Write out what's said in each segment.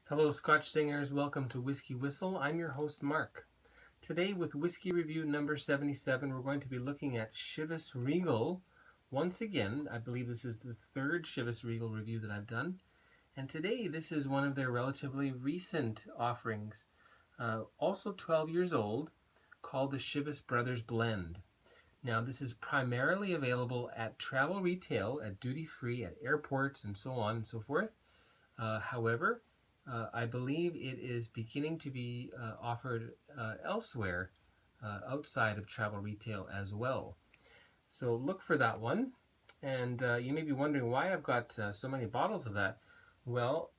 Hello, Scotch singers. Welcome to Whiskey Whistle. I'm your host, Mark. Today, with Whiskey Review number 77, we're going to be looking at Chivas Regal. Once again, I believe this is the third Chivas Regal review that I've done. And today, this is one of their relatively recent offerings, also 12 years old, called the Chivas Brothers Blend. Now, this is primarily available at travel retail, at duty-free, at airports, and so on and so forth. However, I believe it is beginning to be offered elsewhere outside of travel retail as well. So look for that one. And you may be wondering why I've got so many bottles of that. Well,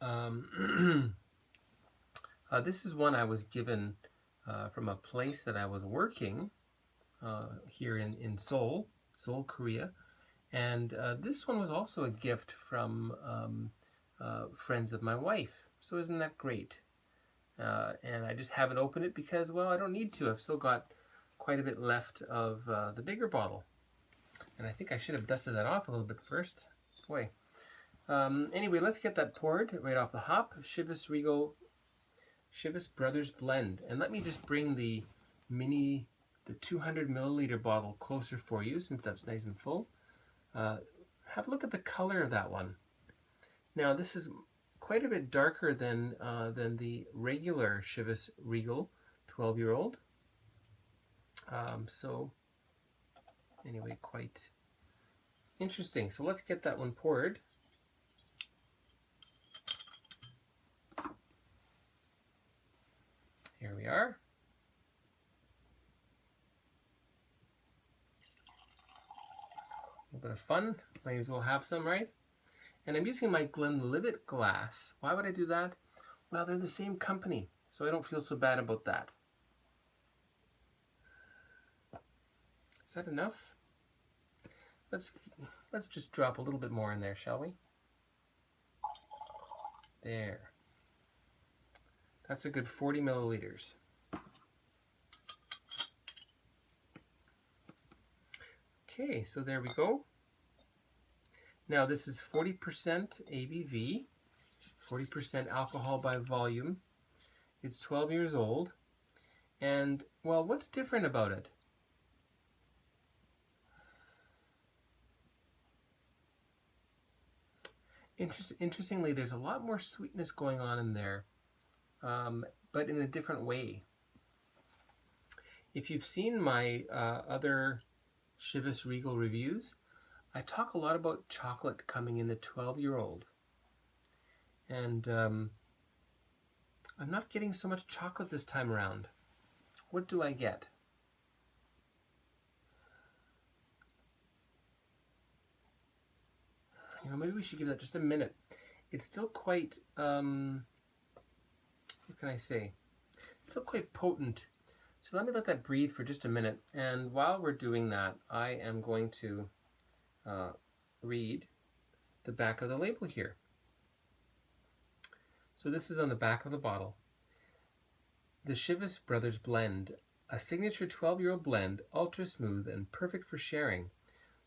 this is one I was given from a place that I was working here in Seoul, Korea. And this one was also a gift from friends of my wife. So isn't that great? And I just haven't opened it because, well, I don't need to. I've still got quite a bit left of the bigger bottle. And I think I should have dusted that off a little bit first. Boy. Anyway, let's get that poured right off the hop. Chivas Brothers Blend. And let me just bring the 200 milliliter bottle closer for you, since that's nice and full. Have a look at the color of that one. Now, this is quite a bit darker than the regular Chivas Regal 12-year-old. So anyway, quite interesting. So let's get that one poured. Here we are. A little bit of fun. Might as well have some, right? And I'm using my Glenlivet glass. Why would I do that? Well, they're the same company, so I don't feel so bad about that. Is that enough? Let's just drop a little bit more in there, shall we? There. That's a good 40 milliliters. Okay, so there we go. Now this is 40% ABV, 40% alcohol by volume. It's 12 years old. And, well, what's different about it? Interestingly, there's a lot more sweetness going on in there, but in a different way. If you've seen my other Chivas Regal reviews, I talk a lot about chocolate coming in the 12-year-old. And I'm not getting so much chocolate this time around. What do I get? You know, maybe we should give that just a minute. It's still quite, what can I say? It's still quite potent. So let me let that breathe for just a minute. And while we're doing that, I am going to read the back of the label here. So this is on the back of the bottle. The Chivas Brothers Blend, a signature 12-year-old blend, ultra smooth and perfect for sharing,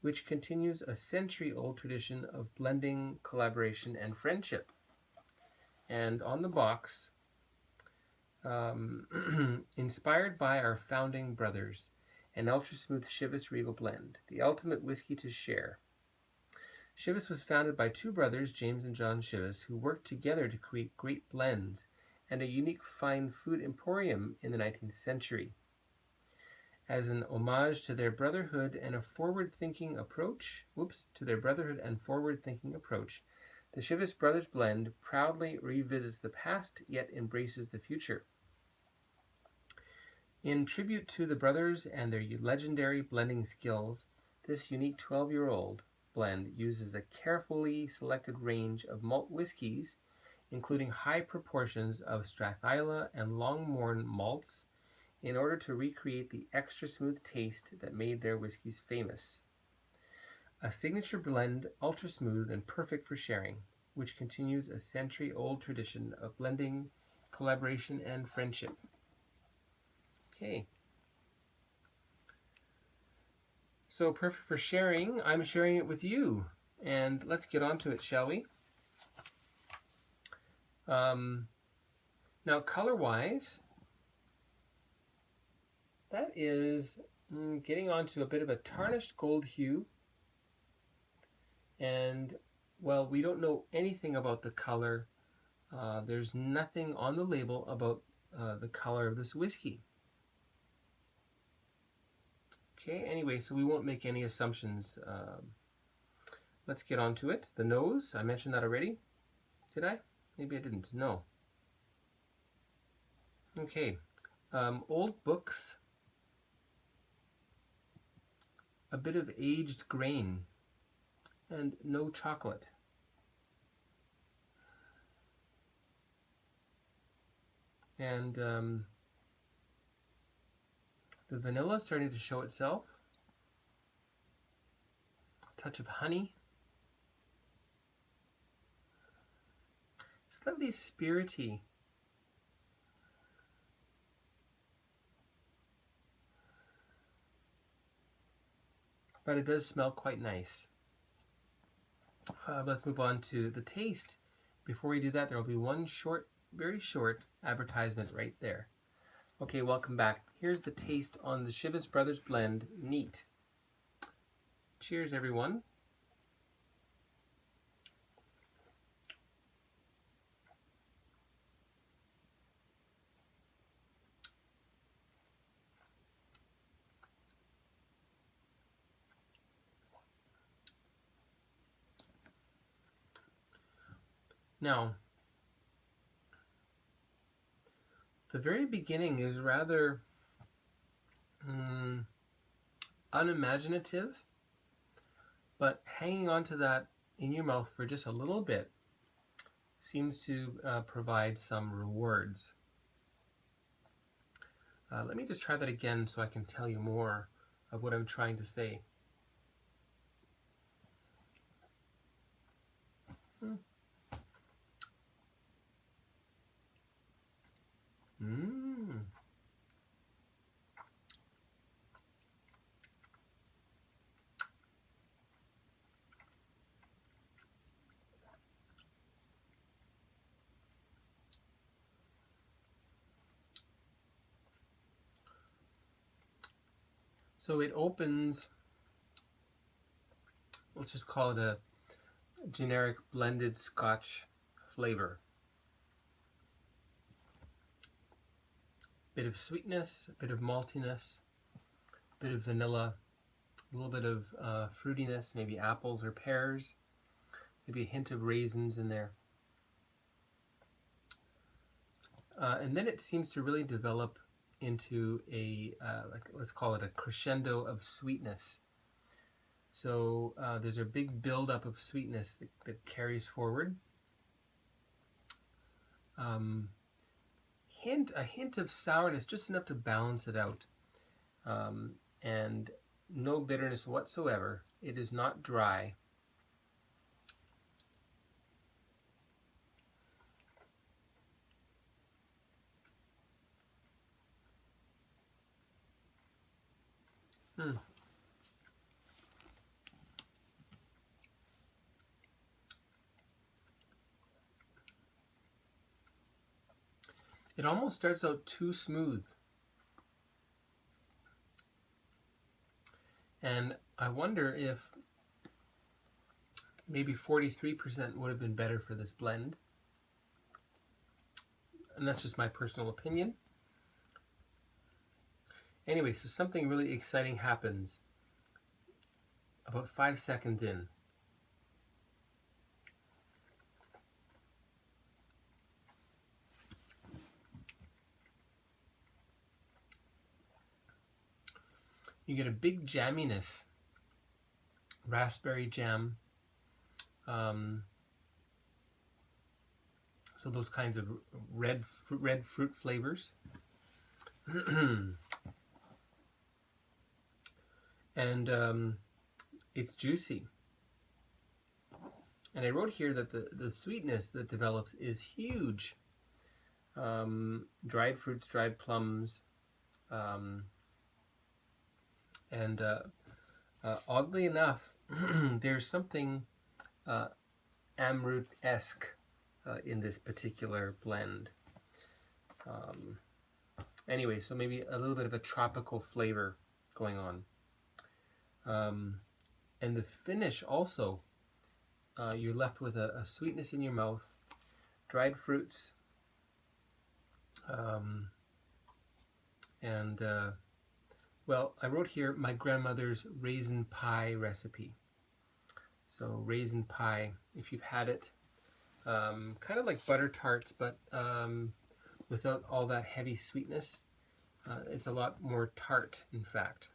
which continues a century-old tradition of blending, collaboration, and friendship. And on the box, inspired by our founding brothers, an ultra-smooth Chivas Regal Blend, the ultimate whiskey to share. Chivas was founded by two brothers, James and John Chivas, who worked together to create great blends and a unique fine food emporium in the 19th century. As an homage to their brotherhood and a forward-thinking approach, the Chivas Brothers Blend proudly revisits the past yet embraces the future. In tribute to the brothers and their legendary blending skills, this unique 12-year-old blend uses a carefully selected range of malt whiskies, including high proportions of Strathisla and Longmorn malts, in order to recreate the extra smooth taste that made their whiskeys famous. A signature blend, ultra smooth and perfect for sharing, which continues a century-old tradition of blending, collaboration, and friendship. Okay. So perfect for sharing. I'm sharing it with you. And let's get on to it, shall we? Now, color-wise, that is getting onto a bit of a tarnished gold hue. And, well, we don't know anything about the color. There's nothing on the label about the color of this whiskey. Okay, anyway, so we won't make any assumptions. Let's get on to it. The nose, I mentioned that already. Did I? Maybe I didn't. No. Okay. Old books. A bit of aged grain. And no chocolate. And the vanilla starting to show itself. A touch of honey. Slightly spirity. But it does smell quite nice. Let's move on to the taste. Before we do that, there will be one short, very short advertisement right there. Okay, welcome back. Here's the taste on the Chivas Brothers Blend Neat. Cheers, everyone. Now, the very beginning is rather unimaginative, but hanging on to that in your mouth for just a little bit seems to provide some rewards. Let me just try that again so I can tell you more of what I'm trying to say. So it opens, let's just call it a generic blended Scotch flavor. Bit of sweetness, a bit of maltiness, a bit of vanilla, a little bit of fruitiness, maybe apples or pears, maybe a hint of raisins in there. And then it seems to really develop into a, let's call it a crescendo of sweetness. So there's a big buildup of sweetness that carries forward. A hint of sourness, just enough to balance it out. And no bitterness whatsoever. It is not dry. It almost starts out too smooth. And I wonder if maybe 43% would have been better for this blend. And that's just my personal opinion. Anyway, so something really exciting happens about 5 seconds in. You get a big jamminess, raspberry jam, so those kinds of red fruit flavors. And it's juicy. And I wrote here that the sweetness that develops is huge. Dried fruits, dried plums, and oddly enough, there's something Amrut-esque in this particular blend. Anyway, so maybe a little bit of a tropical flavor going on. And the finish also, you're left with a sweetness in your mouth, dried fruits, and well, I wrote here my grandmother's raisin pie recipe. So raisin pie, if you've had it, kind of like butter tarts, but without all that heavy sweetness. It's a lot more tart, in fact.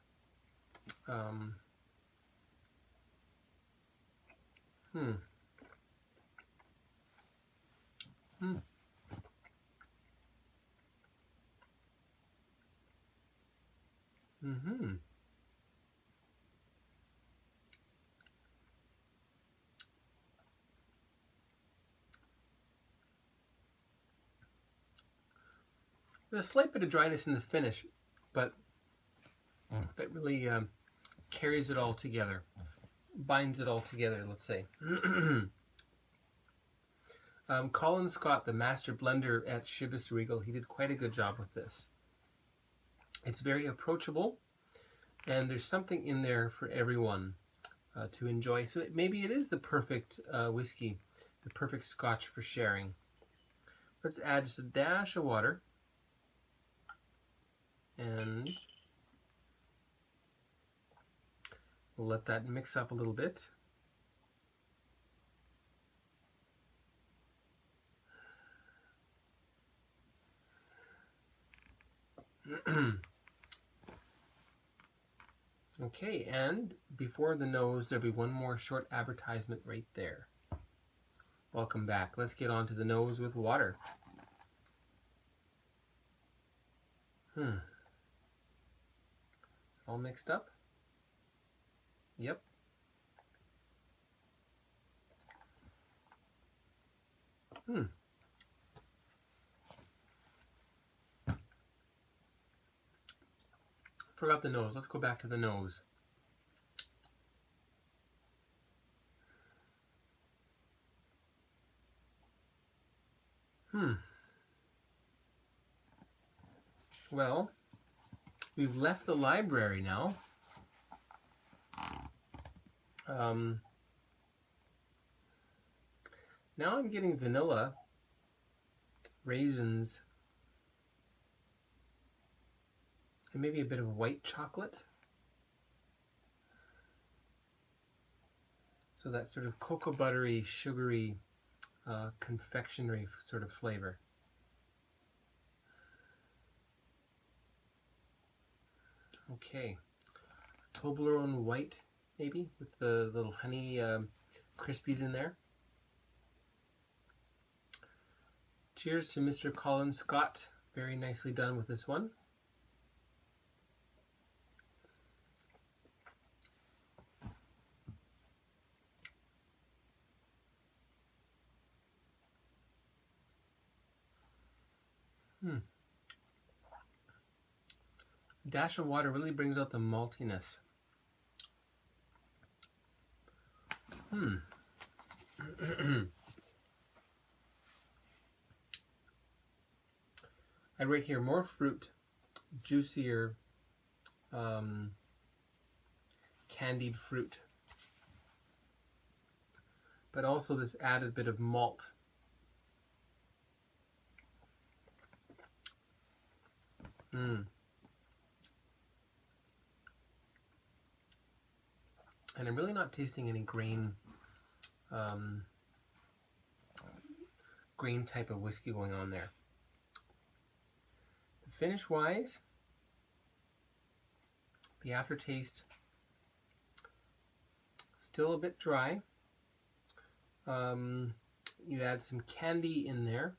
There's a slight bit of dryness in the finish, but that really carries it all together, binds it all together, let's say. Colin Scott, the master blender at Chivas Regal, he did quite a good job with this. It's very approachable, and there's something in there for everyone to enjoy. So maybe it is the perfect whiskey, the perfect Scotch for sharing. Let's add just a dash of water. And we'll let that mix up a little bit. Okay, and before the nose, there'll be one more short advertisement right there. Welcome back. Let's get on to the nose with water. All mixed up? Yep. Forgot the nose. Let's go back to the nose. Well, we've left the library now. Now I'm getting vanilla, raisins, and maybe a bit of white chocolate. So that sort of cocoa buttery, sugary, confectionery sort of flavor. Okay, Toblerone white, maybe, with the little honey crispies in there. Cheers to Mr. Colin Scott. Very nicely done with this one. A dash of water really brings out the maltiness. I write here more fruit, juicier, candied fruit, but also this added bit of malt. And I'm really not tasting any grain type of whiskey going on there. Finish wise, the aftertaste still a bit dry. You add some candy in there,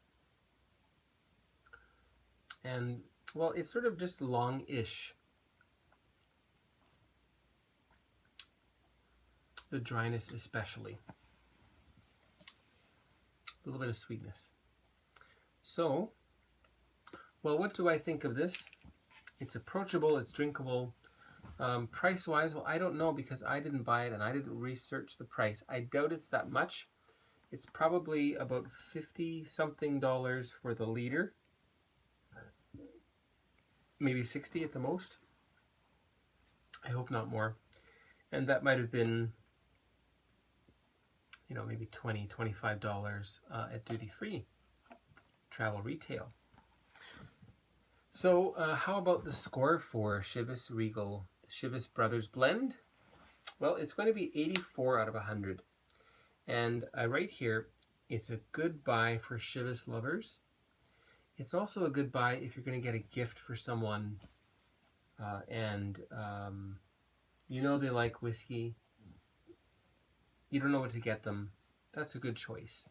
and well, it's sort of just long-ish. The dryness especially. A little bit of sweetness. So, well, what do I think of this? It's approachable, it's drinkable. Price-wise, well, I don't know because I didn't buy it and I didn't research the price. I doubt it's that much. It's probably about $50-something for the liter. maybe 60 at the most. I hope not more. And that might have been, you know, maybe $20, $25 at duty-free travel retail. So how about the score for Chivas Regal Chivas Brothers Blend? Well, it's going to be 84 out of 100. And I write here, it's a good buy for Chivas lovers. It's also a good buy if you're going to get a gift for someone and you know they like whiskey. You don't know what to get them. That's a good choice.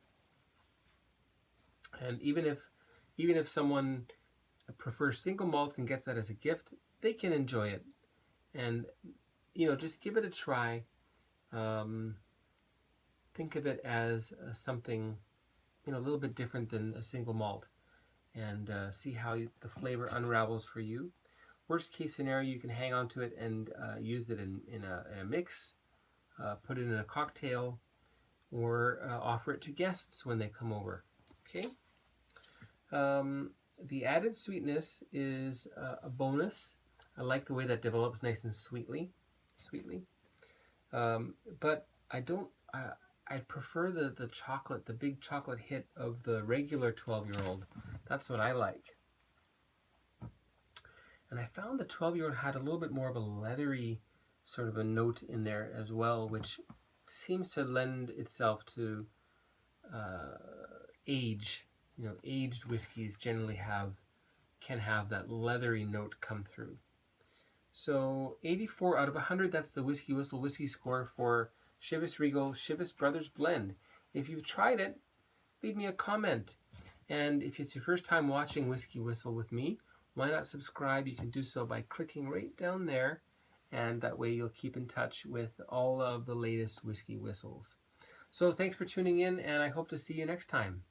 And even if someone prefers single malts and gets that as a gift, they can enjoy it. And you know, just give it a try. Think of it as something, you know, a little bit different than a single malt, and see how the flavor unravels for you. Worst case scenario, you can hang on to it and use it in a mix, put it in a cocktail, or offer it to guests when they come over. Okay. The added sweetness is a bonus. I like the way that develops nice and sweetly. But I don't. I prefer the chocolate, the big chocolate hit of the regular 12-year-old. That's what I like. And I found the 12-year-old had a little bit more of a leathery sort of a note in there as well, which seems to lend itself to age. You know, aged whiskeys generally can have that leathery note come through. So 84 out of 100, that's the WhiskyWhistle whiskey score for Chivas Regal Chivas Brothers Blend. If you've tried it, leave me a comment. And if it's your first time watching WhiskyWhistle with me, why not subscribe? You can do so by clicking right down there, and that way you'll keep in touch with all of the latest whiskey whistles. So thanks for tuning in, and I hope to see you next time.